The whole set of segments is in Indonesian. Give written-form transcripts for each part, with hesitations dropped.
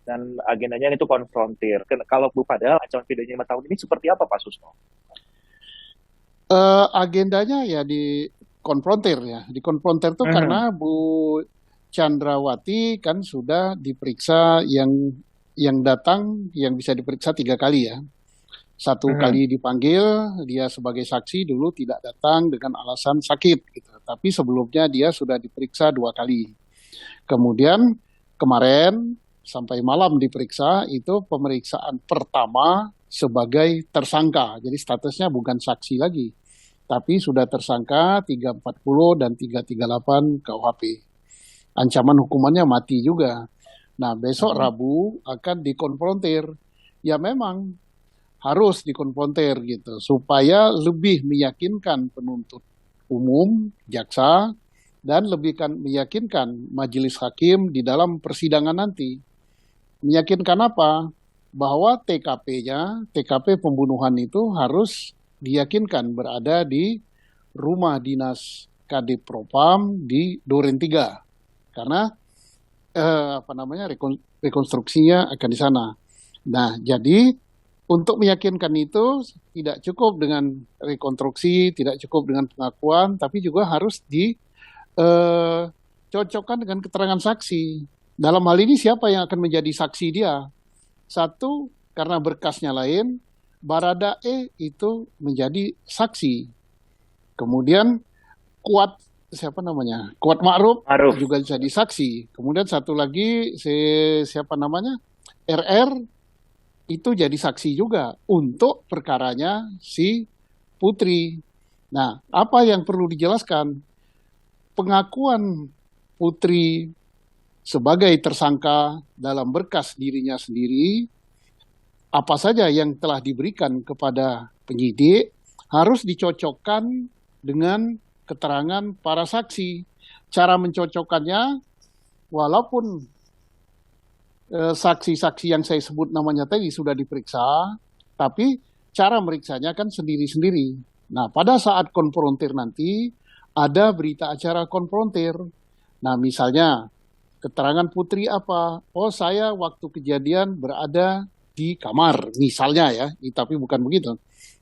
dan agendanya itu konfrontir. Kalau Bu Fadel, ancaman pidananya 5 tahun ini seperti apa Pak Susno? Agendanya ya dikonfrontir ya. Dikonfrontir tuh Mhm, karena Bu Chandrawati kan sudah diperiksa yang datang yang bisa diperiksa 3 kali ya. Satu mhm, kali dipanggil dia sebagai saksi dulu tidak datang dengan alasan sakit gitu. Tapi sebelumnya dia sudah diperiksa 2 kali. Kemudian kemarin sampai malam diperiksa itu pemeriksaan pertama sebagai tersangka. Jadi statusnya bukan saksi lagi, tapi sudah tersangka 340 dan 338 KUHP. Ancaman hukumannya mati juga. Nah, besok mhm. Rabu akan dikonfrontir. Ya memang harus dikonfrontir gitu supaya lebih meyakinkan penuntut umum, jaksa, dan lebih kan meyakinkan majelis hakim di dalam persidangan nanti. Meyakinkan apa? Bahwa TKP-nya, TKP pembunuhan itu harus diyakinkan berada di rumah dinas Kadif Propam di Duren 3. Karena apa namanya rekonstruksinya akan di sana. Nah, jadi untuk meyakinkan itu tidak cukup dengan rekonstruksi, tidak cukup dengan pengakuan, tapi juga harus dicocokkan dengan keterangan saksi. Dalam hal ini siapa yang akan menjadi saksi dia? Satu, karena berkasnya lain, Baradae itu menjadi saksi. Kemudian Kuat siapa namanya? Kuat Ma'ruf Maruf. juga jadi saksi. Kemudian satu lagi siapa namanya? RR itu jadi saksi juga untuk perkaranya si Putri. Nah, apa yang perlu dijelaskan? Pengakuan Putri sebagai tersangka dalam berkas dirinya sendiri, apa saja yang telah diberikan kepada penyidik harus dicocokkan dengan keterangan para saksi. Cara mencocokkannya, walaupun saksi-saksi yang saya sebut namanya tadi sudah diperiksa, tapi cara meriksanya kan sendiri-sendiri. Nah, pada saat konfrontir nanti, ada berita acara konfrontir. Nah, misalnya, keterangan Putri apa? Oh, saya waktu kejadian berada di kamar, misalnya ya, tapi bukan begitu.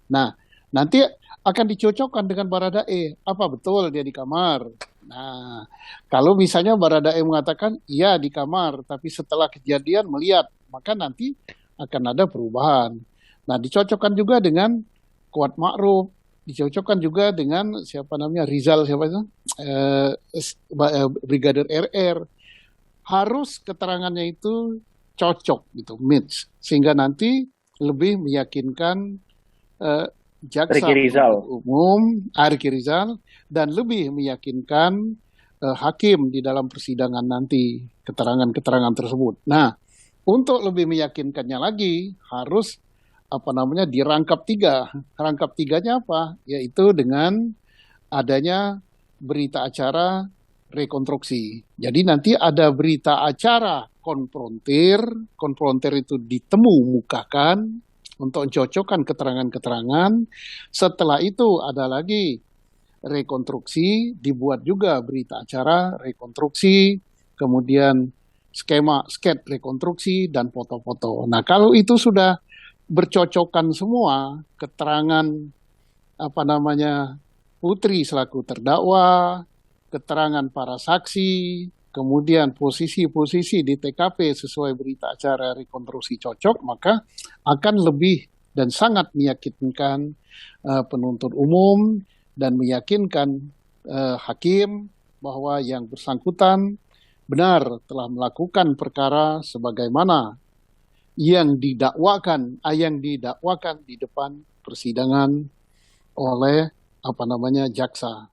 Nah, nanti akan dicocokkan dengan Baradae. Apa betul dia di kamar? Nah, kalau misalnya Baradae mengatakan iya di kamar, tapi setelah kejadian melihat, maka nanti akan ada perubahan. Nah, dicocokkan juga dengan Kuat Ma'ruf, dicocokkan juga dengan siapa namanya Rizal siapa itu Brigadir RR. Harus keterangannya itu cocok gitu, match, sehingga nanti lebih meyakinkan eh, jaksa Ricky penuntut Rizal. umum Arki Rizal dan lebih meyakinkan hakim di dalam persidangan nanti keterangan-keterangan tersebut. Nah, untuk lebih meyakinkannya lagi harus apa namanya dirangkap tiga. Rangkap tiganya apa? Yaitu dengan adanya berita acara rekonstruksi. Jadi nanti ada berita acara konfrontir, konfrontir itu ditemu mukakan untuk mencocokkan keterangan-keterangan. Setelah itu ada lagi rekonstruksi, dibuat juga berita acara rekonstruksi, kemudian skema sket rekonstruksi dan foto-foto. Nah, kalau itu sudah bercocokan semua keterangan apa namanya Putri selaku terdakwa, keterangan para saksi, kemudian posisi-posisi di TKP sesuai berita acara rekonstruksi cocok, maka akan lebih dan sangat meyakinkan penuntut umum dan meyakinkan hakim bahwa yang bersangkutan benar telah melakukan perkara sebagaimana yang didakwakan di depan persidangan oleh apa namanya jaksa.